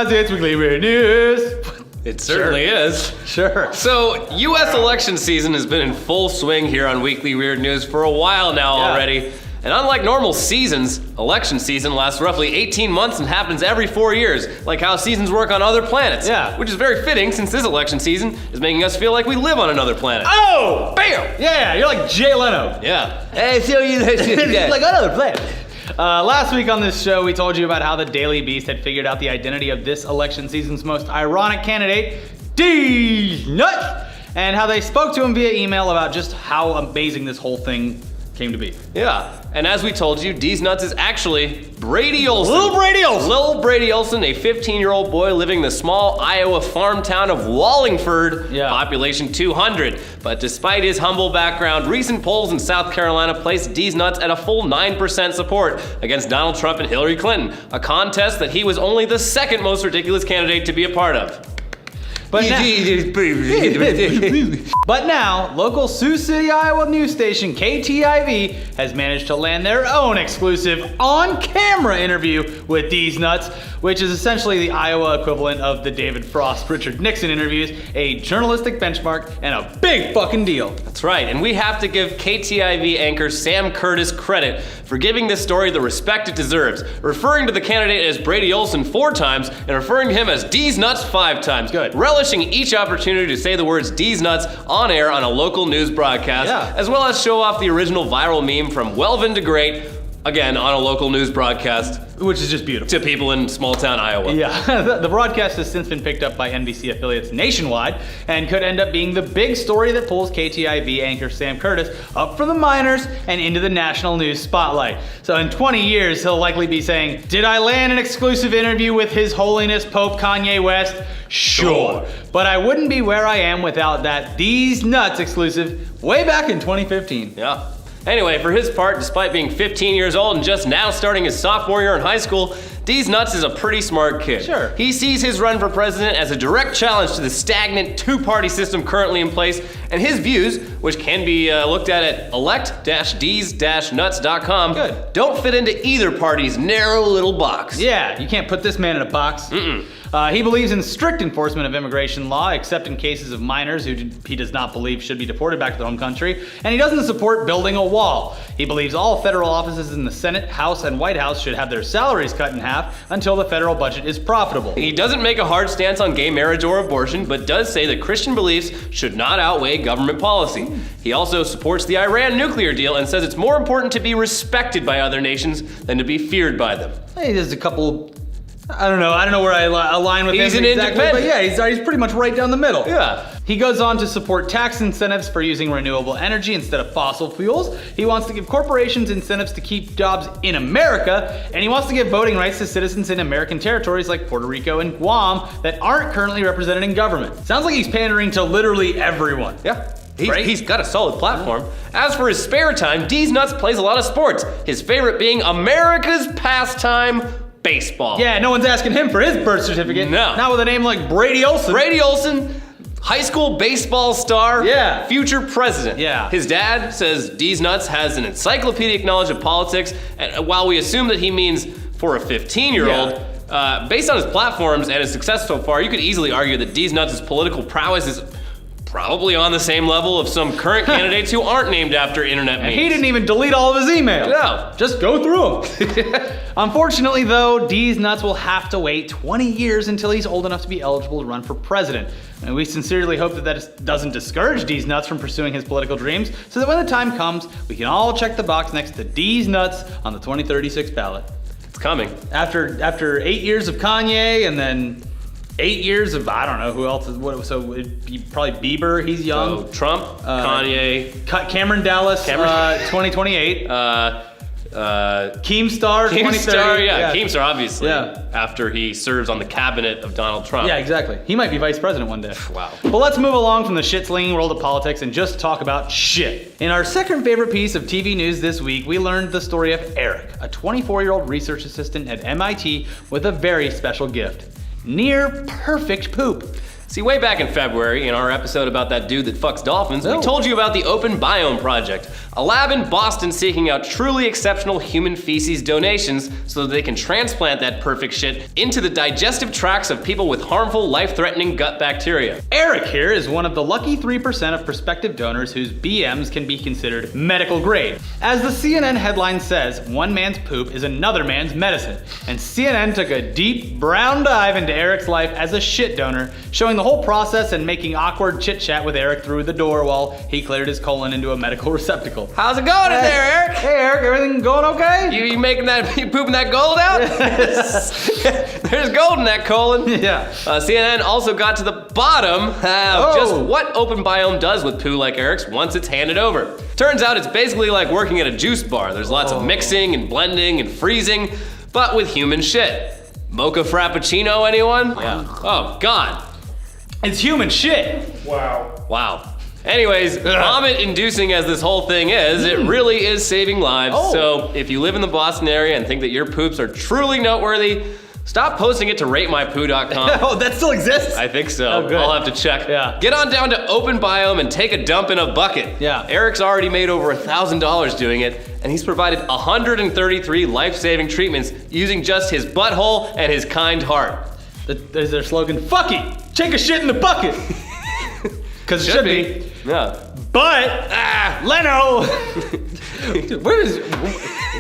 Nuts, it's weekly weird news. It certainly is. Sure. So, U.S. election season has been in full swing here on Weekly Weird News for a while now already. And unlike normal seasons, election season lasts roughly 18 months and happens every 4 years, like how seasons work on other planets. Yeah. Which is very fitting since this election season is making us feel like we live on another planet. Oh! Bam! Yeah, you're like Jay Leno. Yeah. Hey, so you like another planet. Last week on this show, we told you about how the Daily Beast had figured out the identity of this election season's most ironic candidate, Deez Nuts, and how they spoke to him via email about just how amazing this whole thing came to be. Yeah, and as we told you, Deez Nuts is actually Brady Olson. Little Brady Olson. Little Brady Olson, a 15-year-old boy living in the small Iowa farm town of Wallingford, population 200. But despite his humble background, recent polls in South Carolina placed Deez Nuts at a full 9% support against Donald Trump and Hillary Clinton, a contest that he was only the second most ridiculous candidate to be a part of. But now, local Sioux City, Iowa news station KTIV has managed to land their own exclusive on-camera interview with Deez Nuts, which is essentially the Iowa equivalent of the David Frost, Richard Nixon interviews, a journalistic benchmark, and a big fucking deal. That's right, and we have to give KTIV anchor Sam Curtis credit for giving this story the respect it deserves, referring to the candidate as Brady Olson 4 times and referring to him as Deez Nuts 5 times. Good. Relishing each opportunity to say the words Deez Nuts on air on a local news broadcast, as well as show off the original viral meme from Welvin to Great, again on a local news broadcast. Which is just beautiful. To people in small town Iowa. Yeah, the broadcast has since been picked up by NBC affiliates nationwide and could end up being the big story that pulls KTIV anchor Sam Curtis up from the minors and into the national news spotlight. So in 20 years, he'll likely be saying, did I land an exclusive interview with His Holiness Pope Kanye West? Sure. But I wouldn't be where I am without that Deez Nuts exclusive way back in 2015. Yeah. Anyway, for his part, despite being 15 years old and just now starting his sophomore year in high school, Deez Nuts is a pretty smart kid. Sure. He sees his run for president as a direct challenge to the stagnant 2-party system currently in place, and his views, which can be looked at elect-deez-nuts.com, don't fit into either party's narrow little box. Yeah, you can't put this man in a box. He believes in strict enforcement of immigration law, except in cases of minors who he does not believe should be deported back to their home country, and he doesn't support building a wall. He believes all federal offices in the Senate, House, and White House should have their salaries cut in half until the federal budget is profitable. He doesn't make a hard stance on gay marriage or abortion, but does say that Christian beliefs should not outweigh government policy. He also supports the Iran nuclear deal and says it's more important to be respected by other nations than to be feared by them. Hey, there's a couple... I don't know where I align with him. He's an exactly, independent. but yeah, he's pretty much right down the middle. Yeah. He goes on to support tax incentives for using renewable energy instead of fossil fuels. He wants to give corporations incentives to keep jobs in America, and he wants to give voting rights to citizens in American territories like Puerto Rico and Guam that aren't currently represented in government. Sounds like he's pandering to literally everyone. Yeah. He's got a solid platform. As for his spare time, Deez Nuts plays a lot of sports, his favorite being America's pastime, baseball. Yeah, no one's asking him for his birth certificate. No. Not with a name like Brady Olson. Brady Olson, high school baseball star, future president. Yeah. His dad says Deez Nuts has an encyclopedic knowledge of politics, and while we assume that he means for a 15-year-old, based on his platforms and his success so far, you could easily argue that Deez Nuts' political prowess is probably on the same level of some current candidates who aren't named after internet memes. He didn't even delete all of his emails. No. Just go through them. Unfortunately, though, Deez Nuts will have to wait 20 years until he's old enough to be eligible to run for president. And we sincerely hope that doesn't discourage Deez Nuts from pursuing his political dreams, so that when the time comes, we can all check the box next to Deez Nuts on the 2036 ballot. It's coming. After 8 years of Kanye and then 8 years of, I don't know who else so it'd be probably Bieber, he's young. So Trump, Kanye. Cameron Dallas, 2028. Keemstar, 2030. Keemstar, obviously. Yeah. After he serves on the cabinet of Donald Trump. Yeah, exactly. He might be vice president one day. Wow. But let's move along from the shit-slinging world of politics and just talk about shit. In our second favorite piece of TV news this week, we learned the story of Eric, a 24-year-old research assistant at MIT with a very special gift. Near perfect poop. See, way back in February, in our episode about that dude that fucks dolphins, we told you about the Open Biome Project, a lab in Boston seeking out truly exceptional human feces donations so that they can transplant that perfect shit into the digestive tracts of people with harmful, life-threatening gut bacteria. Eric here is one of the lucky 3% of prospective donors whose BMs can be considered medical grade. As the CNN headline says, one man's poop is another man's medicine. And CNN took a deep, brown dive into Eric's life as a shit donor, showing the whole process and making awkward chit-chat with Eric through the door while he cleared his colon into a medical receptacle. How's it going in there, Eric? Hey Eric, everything going okay? You pooping that gold out? There's gold in that colon. Yeah. CNN also got to the bottom of just what Open Biome does with poo like Eric's once it's handed over. Turns out it's basically like working at a juice bar. There's lots of mixing and blending and freezing, but with human shit. Mocha Frappuccino, anyone? Yeah. Oh, God. It's human shit. Wow. Anyways, vomit-inducing as this whole thing is, it really is saving lives. So if you live in the Boston area and think that your poops are truly noteworthy, stop posting it to ratemypoo.com. Oh, that still exists? I think so. Oh, good. I'll have to check. Yeah. Get on down to Open Biome and take a dump in a bucket. Yeah. Eric's already made over $1,000 doing it, and he's provided 133 life-saving treatments using just his butthole and his kind heart. There's their slogan, fuck it, take a shit in the bucket. Because it should be. Yeah. But, Leno. Dude,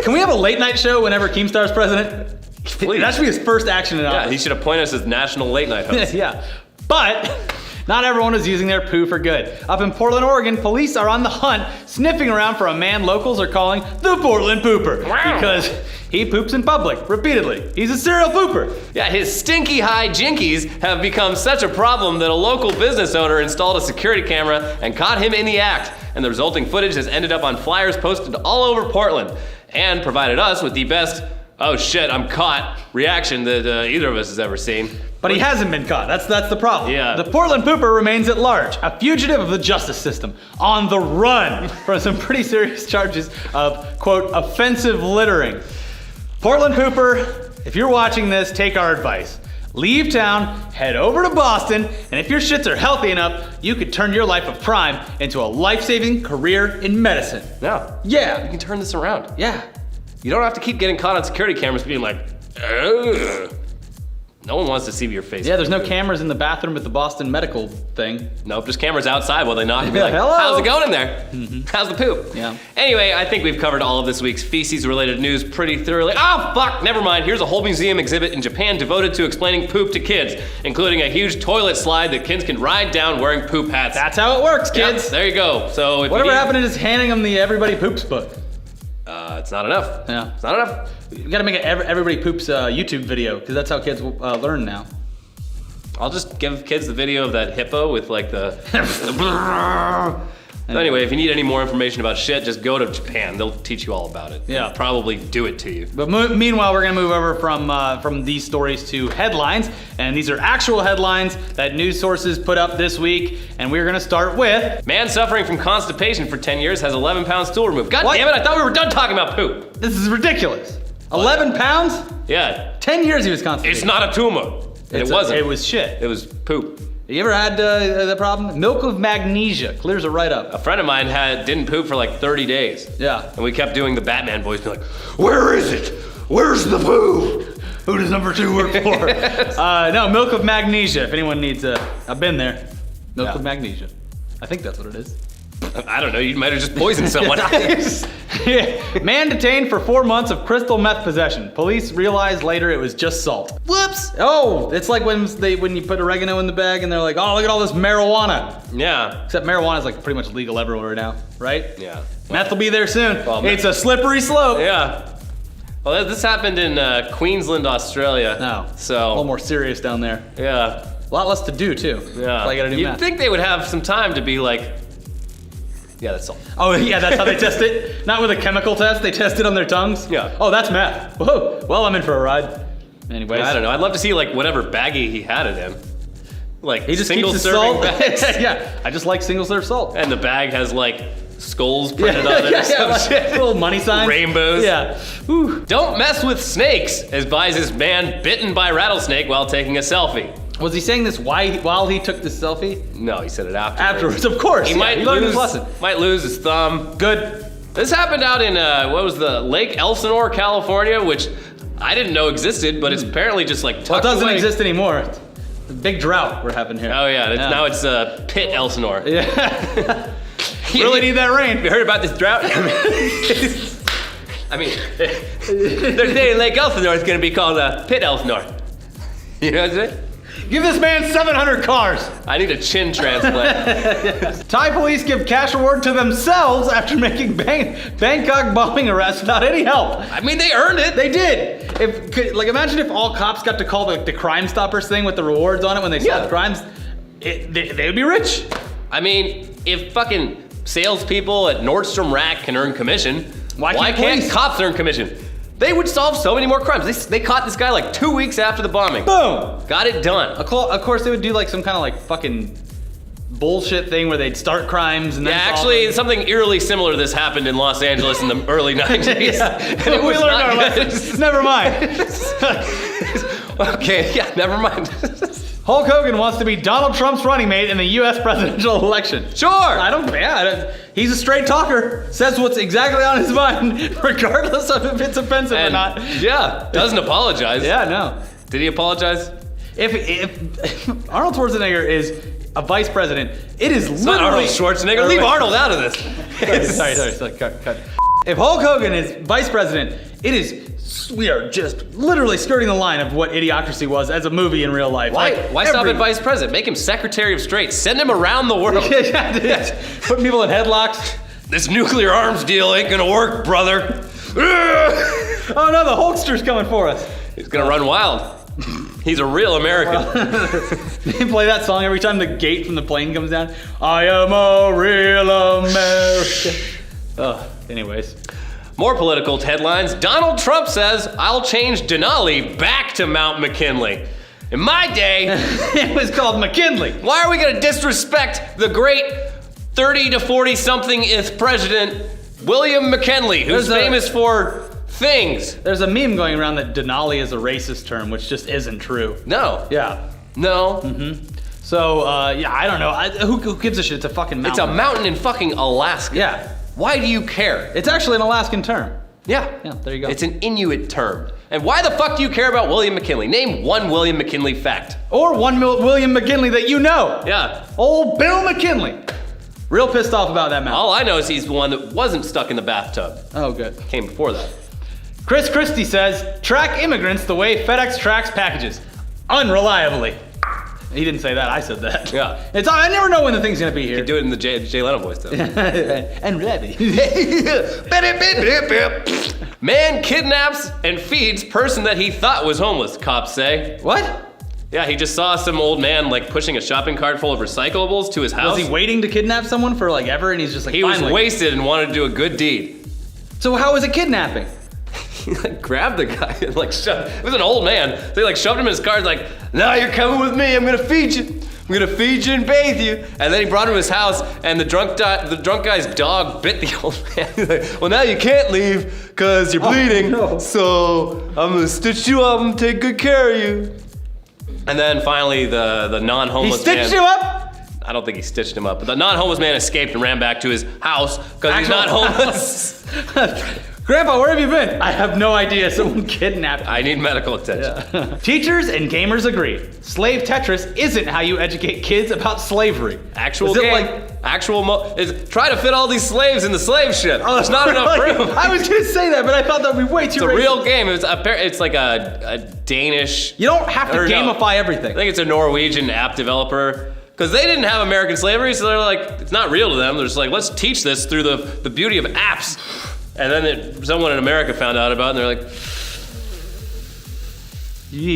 can we have a late night show whenever Keemstar's president? Please. That should be his first action in office. Yeah, he should appoint us as national late night host. Yeah. But not everyone is using their poo for good. Up in Portland, Oregon, police are on the hunt, sniffing around for a man locals are calling the Portland Pooper. Because he poops in public, repeatedly. He's a serial pooper. Yeah, his stinky high jinkies have become such a problem that a local business owner installed a security camera and caught him in the act. And the resulting footage has ended up on flyers posted all over Portland and provided us with the best, oh shit, I'm caught reaction that either of us has ever seen. But he hasn't been caught. That's the problem. Yeah. The Portland Pooper remains at large, a fugitive of the justice system, on the run from some pretty serious charges of, quote, offensive littering. Portland Pooper, if you're watching this, take our advice. Leave town, head over to Boston, and if your shits are healthy enough, you could turn your life of crime into a life-saving career in medicine. Yeah. Yeah. You can turn this around. Yeah. You don't have to keep getting caught on security cameras being like, ugh. No one wants to see your face. Yeah, there's no cameras in the bathroom at the Boston medical thing. Nope, just cameras outside while they knock and be like, Hello. how's it going in there? How's the poop? Yeah. Anyway, I think we've covered all of this week's feces-related news pretty thoroughly. Oh, fuck, never mind. Here's a whole museum exhibit in Japan devoted to explaining poop to kids, including a huge toilet slide that kids can ride down wearing poop hats. That's how it works, kids. Yep, there you go. So if Whatever happened to just handing them the Everybody Poops book? It's not enough. Yeah. It's not enough. You gotta make an Everybody Poops YouTube video, because that's how kids learn now. I'll just give kids the video of that hippo with like the... Anyway, if you need any more information about shit, just go to Japan. They'll teach you all about it. Yeah. They'll probably do it to you. But meanwhile, we're gonna move over from these stories to headlines, and these are actual headlines that news sources put up this week, and we're gonna start with... Man suffering from constipation for 10 years has 11-pound stool removed. God What? damn it, I thought we were done talking about poop. This is ridiculous. 11 pounds? Yeah, 10 years he was constipated. it's not a tumor. It wasn't. It was shit. It was poop. You ever had the problem? Milk of magnesia clears it right up. A friend of mine didn't poop for like 30 days. Yeah. And we kept doing the Batman voice, being like, where is it? Where's the poo? Who does number 2 work for? No, milk of magnesia. If anyone needs I've been there. Milk of magnesia. I think that's what it is. I don't know, you might have just poisoned someone. Man detained for 4 months of crystal meth possession. Police realized later it was just salt. Whoops! Oh, it's like when you put oregano in the bag and they're like, oh, look at all this marijuana. Yeah. Except marijuana is like pretty much legal everywhere now, right? Yeah. Meth will be there soon. Well, it's a slippery slope. Yeah. Well, this happened in Queensland, Australia. No. So. A little more serious down there. Yeah. A lot less to do too. Yeah. That's why you gotta do You'd meth. think they would have some time to be like, yeah, that's salt. Oh yeah, that's how they test it? Not with a chemical test, they test it on their tongues? Yeah. Oh, that's meth. Whoa, well, I'm in for a ride. Anyways. I don't know, I'd love to see like whatever baggie he had it in. Like He just single keeps his serving salt. bags. Yeah, I just like single serve salt. And the bag has like skulls printed on it or some like shit. little money signs. Rainbows. Yeah. Whew. Don't mess with snakes, advises man bitten by rattlesnake while taking a selfie. Was he saying this while he took this selfie? No, he said it afterwards. Afterwards, of course. He might lose his thumb. Good. This happened out in, Lake Elsinore, California, which I didn't know existed, but it's apparently just like tucked Well, it doesn't away. exist anymore. It's a big drought we're having here. Oh yeah, now it's Pit Elsinore. Yeah. Really need that rain. Have you heard about this drought? I mean, they're saying Lake Elsinore is going to be called Pit Elsinore. You know what I'm saying? Give this man 700 cars. I need a chin transplant. Thai police give cash reward to themselves after making Bangkok bombing arrests without any help. I mean, they earned it. They did. Imagine if all cops got to call the Crime Stoppers thing with the rewards on it when they solved crimes. They would be rich. I mean, if fucking salespeople at Nordstrom Rack can earn commission, why can't cops earn commission? They would solve so many more crimes. They caught this guy like 2 weeks after the bombing. Boom! Got it done. Of course, they would do like some kind of like fucking bullshit thing where they'd start crimes and then actually, something eerily similar to this happened in Los Angeles in the early 90s. Yeah. And it was not good. Never mind. Okay, yeah, never mind. Hulk Hogan wants to be Donald Trump's running mate in the U.S. presidential election. Sure. He's a straight talker. Says what's exactly on his mind, regardless of if it's offensive or not. Yeah, doesn't apologize. Yeah, no. Did he apologize? If Arnold Schwarzenegger is a vice president, it is It's literally... not Arnold Schwarzenegger. Leave Arnold out of this. Sorry, cut. If Hulk Hogan is vice president, we are just literally skirting the line of what Idiocracy was as a movie in real life. Why stop at vice president? Make him Secretary of State. Send him around the world. Putting people in headlocks. This nuclear arms deal ain't gonna work, brother. Oh no, the Hulkster's coming for us. He's gonna run wild. He's a real American. They play that song every time the gate from the plane comes down. I am a real American. Anyways. More political headlines. Donald Trump says, I'll change Denali back to Mount McKinley. In my day, it was called McKinley. Why are we gonna disrespect the great 30 to 40 something-th president, William McKinley, who's famous for things? There's a meme going around that Denali is a racist term, which just isn't true. No. Yeah. No. Mm-hmm. So, I don't know. Who gives a shit? It's a fucking mountain. It's a mountain in fucking Alaska. Yeah. Why do you care? It's actually an Alaskan term. Yeah. Yeah, there you go. It's an Inuit term. And why the fuck do you care about William McKinley? Name one William McKinley fact. Or one William McKinley that you know. Yeah. Old Bill McKinley. Real pissed off about that mountain. All I know is he's the one that wasn't stuck in the bathtub. Oh, good. Came before that. Chris Christie says, track immigrants the way FedEx tracks packages. Unreliably. He didn't say that, I said that. Yeah. I never know when the thing's gonna be here. You do it in the Jay Leno voice, though. And ready. Man kidnaps and feeds person that he thought was homeless, cops say. What? Yeah, he just saw some old man like pushing a shopping cart full of recyclables to his house. Was he waiting to kidnap someone for like ever and he's just like, He was wasted and wanted to do a good deed. So how is it kidnapping? He like grabbed the guy and like shoved. It was an old man. They like shoved him in his car. He's like, "Now you're coming with me. I'm gonna feed you. I'm gonna feed you and bathe you." And then he brought him to his house, and the drunk guy's dog bit the old man. He's like, "Well, now you can't leave because you're bleeding. No. So I'm gonna stitch you up and take good care of you." And then finally, the non-homeless man. He stitched you up? I don't think he stitched him up, but the non-homeless man escaped and ran back to his house because he's not homeless. Grandpa, where have you been? I have no idea. Someone kidnapped me. I need medical attention. Yeah. Teachers and gamers agree. Slave Tetris isn't how you educate kids about slavery. Actual is game. Try to fit all these slaves in the slave ship. Oh, there's not enough room. I was gonna say that, but I thought that would be way too. It's a real game. It's like a Danish. You don't have to gamify everything. I think it's a Norwegian app developer. Because they didn't have American slavery, so they're like, it's not real to them. They're just like, let's teach this through the beauty of apps. And then someone in America found out about it, and they're like,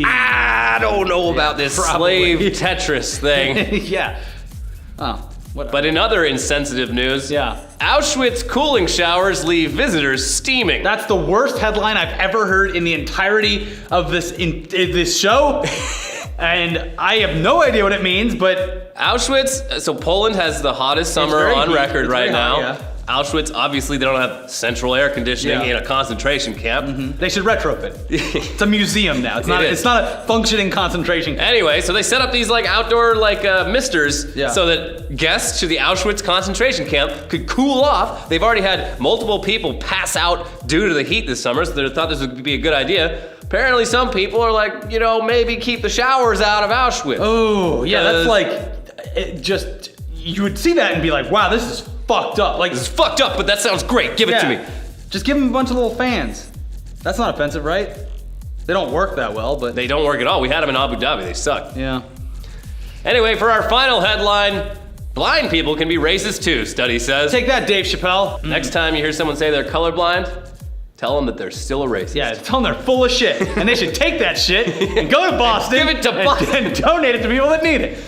I don't know about this slave Tetris thing. Yeah. Oh, whatever. But in other insensitive news, yeah. Auschwitz cooling showers leave visitors steaming. That's the worst headline I've ever heard in the entirety of this show. And I have no idea what it means, but... Auschwitz, so Poland has the hottest summer on record right now. Yeah. Auschwitz, obviously they don't have central air conditioning in a concentration camp. They should retrofit. It's a museum now. It's not a functioning concentration camp. Anyway, so they set up these like outdoor like misters so that guests to the Auschwitz concentration camp could cool off. They've already had multiple people pass out due to the heat this summer, so they thought this would be a good idea. Apparently some people are like, maybe keep the showers out of Auschwitz. Oh, yeah, that's like, you would see that and be like, wow, this is fucked up. Like, this is fucked up, but that sounds great. Give it to me. Just give them a bunch of little fans. That's not offensive, right? They don't work that well, but... They don't work at all. We had them in Abu Dhabi. They suck. Yeah. Anyway, for our final headline, blind people can be racist too, study says. Take that, Dave Chappelle. Next time you hear someone say they're colorblind, tell them that they're still a racist. Yeah, tell them they're full of shit. And they should take that shit and go to Boston. Give it to Boston. And donate it to people that need it.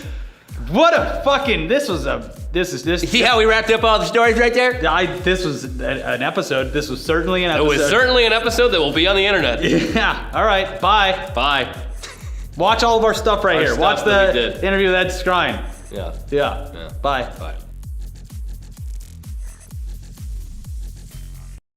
What a fucking, this is. See how we wrapped up all the stories right there? This was an episode. This was certainly an episode. It was certainly an episode that will be on the internet. Yeah, all right, bye. Bye. Watch all of our stuff right here. Watch the interview with Ed Skrein. Yeah. Yeah. Bye. Bye.